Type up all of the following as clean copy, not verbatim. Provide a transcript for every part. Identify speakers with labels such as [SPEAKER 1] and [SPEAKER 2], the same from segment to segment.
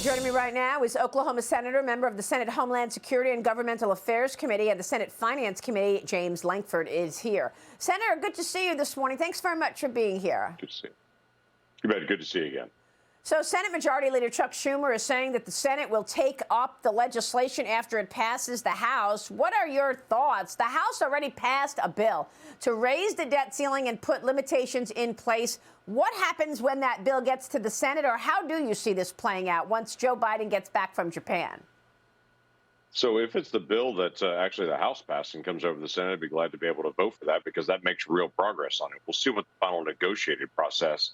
[SPEAKER 1] Joining me right now is Oklahoma Senator, member of the Senate Homeland Security and Governmental Affairs Committee and the Senate Finance Committee. James Lankford is here. Senator, good to see you this morning. Thanks very much for being here.
[SPEAKER 2] Good to see you. You bet. Good to see you again.
[SPEAKER 1] So Senate Majority Leader Chuck Schumer is saying that the Senate will take up the legislation after it passes the House. What are your thoughts? The House already passed a bill to raise the debt ceiling and put limitations in place. What happens when that bill gets to the Senate, or how do you see this playing out once Joe Biden gets back from Japan?
[SPEAKER 2] So if it's the bill that actually the House passed and comes over to the Senate, I'd be glad to be able to vote for that because that makes real progress on it. We'll see what the final negotiated process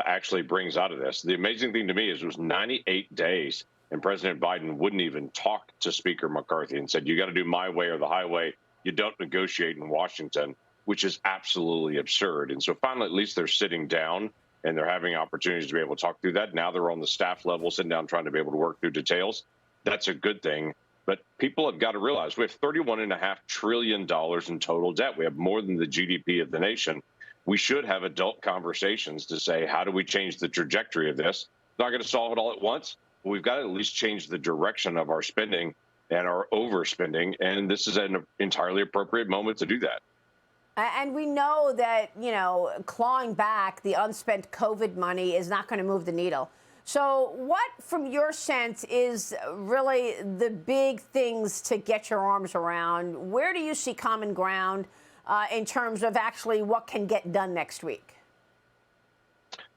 [SPEAKER 2] actually brings out of this. The amazing thing to me is it was 98 days and President Biden wouldn't even talk to Speaker McCarthy and said, you got to do my way or the highway. You don't negotiate in Washington, which is absolutely absurd. And so finally, at least they're sitting down and they're having opportunities to be able to talk through that. Now they're on the staff level, sitting down, trying to be able to work through details. That's a good thing. But people have got to realize we have $31.5 trillion in total debt. We have more than the GDP of the nation. We should have adult conversations to say, how do we change the trajectory of this? Not going to solve it all at once, but we've got to at least change the direction of our spending and our overspending. And this is an entirely appropriate moment to do that.
[SPEAKER 1] And we know that, clawing back the unspent COVID money is not going to move the needle. So what, from your sense, is really the big things to get your arms around? Where do you see common ground in terms of actually what can get done next week?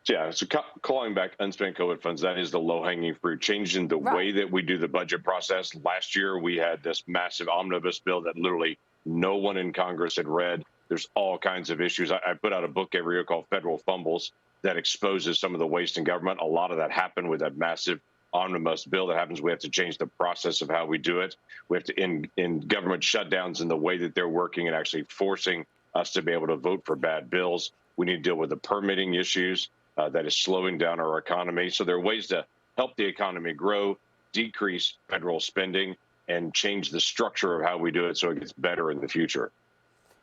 [SPEAKER 2] Yeah, so clawing back unspent COVID funds, that is the low-hanging fruit. Changing the way that we do the budget process. Last year, we had this massive omnibus bill that literally no one in Congress had read. There's all kinds of issues. I put out a book every year called Federal Fumbles that exposes some of the waste in government. A lot of that happened with that massive omnibus bill that happens. We have to change the process of how we do it. We have to end government shutdowns in the way that they're working and actually forcing us to be able to vote for bad bills. We need to deal with the permitting issues that is slowing down our economy. So there are ways to help the economy grow, decrease federal spending, and change the structure of how we do it so it gets better in the future.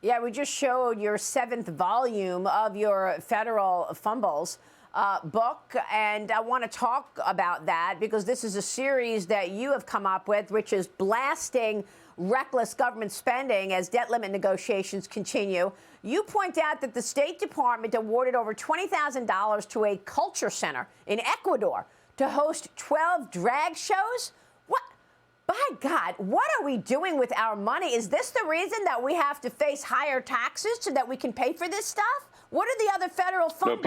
[SPEAKER 1] Yeah, we just showed your 7th volume of your Federal Fumbles book, and I want to talk about that because this is a series that you have come up with, which is blasting reckless government spending as debt limit negotiations continue. You point out that the State Department awarded over $20,000 to a culture center in Ecuador to host 12 drag shows. What? By God, what are we doing with our money? Is this the reason that we have to face higher taxes so that we can pay for this stuff? What are the other federal funds?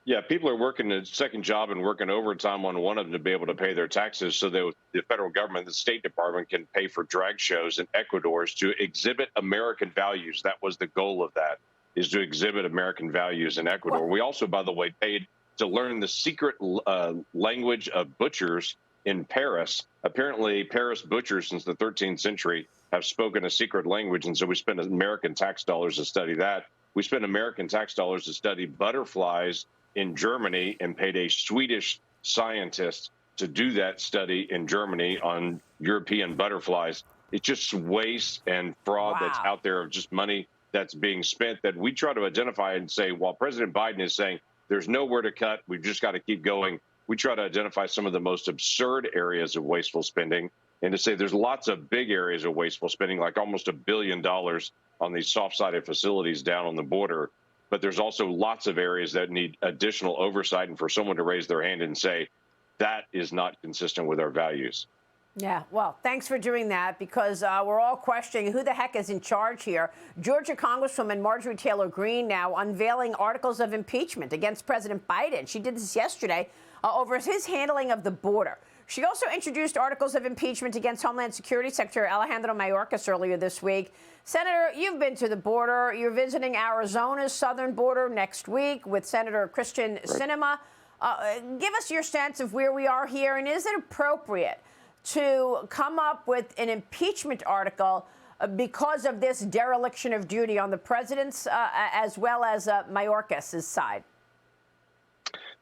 [SPEAKER 2] No, people are working a second job and working overtime on one of them to be able to pay their taxes so that the federal government, the State Department, can pay for drag shows in Ecuador to exhibit American values. That was the goal of that, is to exhibit American values in Ecuador. We also, by the way, paid to learn the secret language of butchers in Paris. Apparently, Paris butchers since the 13th century have spoken a secret language, and so we spent American tax dollars to study that. We spent American tax dollars to study butterflies in Germany and paid a Swedish scientist to do that study in Germany on European butterflies. It's just waste and fraud that's out there of just money that's being spent that we try to identify and say, while President Biden is saying there's nowhere to cut, we've just got to keep going, we try to identify some of the most absurd areas of wasteful spending and to say there's lots of big areas of wasteful spending, like almost $1 billion on these soft-sided facilities down on the border. But there's also lots of areas that need additional oversight, and for someone to raise their hand and say, that is not consistent with our values.
[SPEAKER 1] Yeah, well, thanks for doing that, because we're all questioning who the heck is in charge here. Georgia Congresswoman Marjorie Taylor Greene now unveiling articles of impeachment against President Biden. She did this yesterday over his handling of the border. She also introduced articles of impeachment against Homeland Security Secretary Alejandro Mayorkas earlier this week. Senator, you've been to the border. You're visiting Arizona's southern border next week with Senator Kyrsten Sinema. Give us your sense of where we are here, and is it appropriate to come up with an impeachment article because of this dereliction of duty on the president's as well as Mayorkas' side?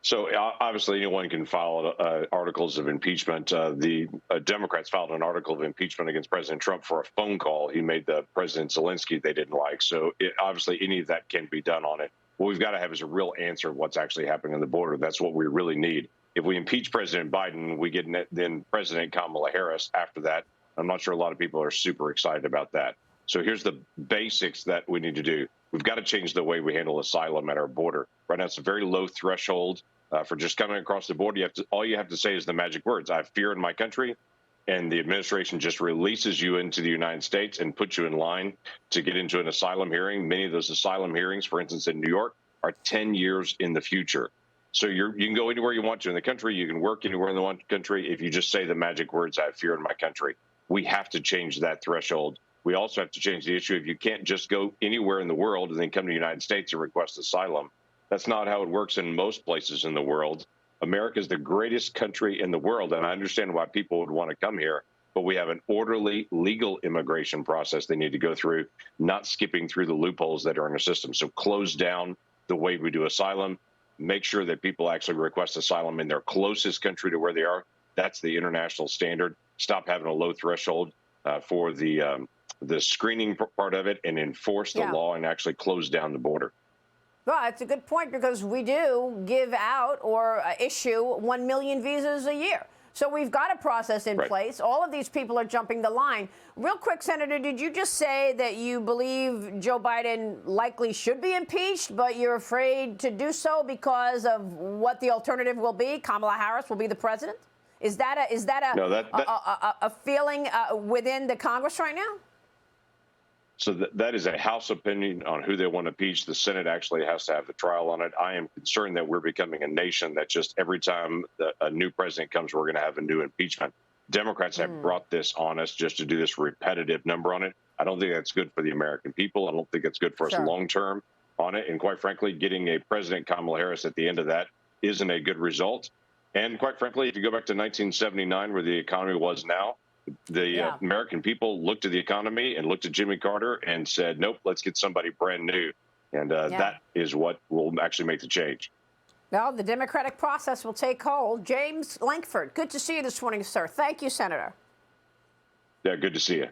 [SPEAKER 2] So obviously anyone can file articles of impeachment. The Democrats filed an article of impeachment against President Trump for a phone call he made to President Zelensky they didn't like. So obviously any of that can be done on it. What we've got to have is a real answer of what's actually happening on the border. That's what we really need. If we impeach President Biden, we get then President Kamala Harris after that. I'm not sure a lot of people are super excited about that. So here's the basics that we need to do. We've got to change the way we handle asylum at our border. Right now, it's a very low threshold for just coming across the border. All you have to say is the magic words: "I have fear in my country," and the administration just releases you into the United States and puts you in line to get into an asylum hearing. Many of those asylum hearings, for instance, in New York, are 10 years in the future. So you can go anywhere you want to in the country. You can work anywhere in the country if you just say the magic words, "I have fear in my country." We have to change that threshold. We also have to change the issue of you can't just go anywhere in the world and then come to the United States and request asylum. That's not how it works in most places in the world. America is the greatest country in the world, and I understand why people would want to come here, but we have an orderly, legal immigration process they need to go through, not skipping through the loopholes that are in our system. So close down the way we do asylum. Make sure that people actually request asylum in their closest country to where they are. That's the international standard. Stop having a low threshold for the screening part of it, and enforce the law and actually close down the border.
[SPEAKER 1] Well, it's a good point, because we do give out or issue 1 million visas a year. So we've got a process in place. All of these people are jumping the line. Real quick, Senator, did you just say that you believe Joe Biden likely should be impeached, but you're afraid to do so because of what the alternative will be? Kamala Harris will be the president? Is that a feeling within the Congress right now?
[SPEAKER 2] So that is a House opinion on who they want to impeach. The Senate actually has to have the trial on it. I am concerned that we're becoming a nation that just every time a new president comes, we're going to have a new impeachment. Democrats have brought this on us just to do this repetitive number on it. I don't think that's good for the American people. I don't think it's good for us long term on it. And quite frankly, getting a President Kamala Harris at the end of that isn't a good result. And quite frankly, if you go back to 1979, where the economy was now, the American people looked at the economy and looked at Jimmy Carter and said, nope, let's get somebody brand new. And that is what will actually make the change.
[SPEAKER 1] Well, the democratic process will take hold. James Lankford, good to see you this morning, sir. Thank you, Senator.
[SPEAKER 2] Yeah, good to see you.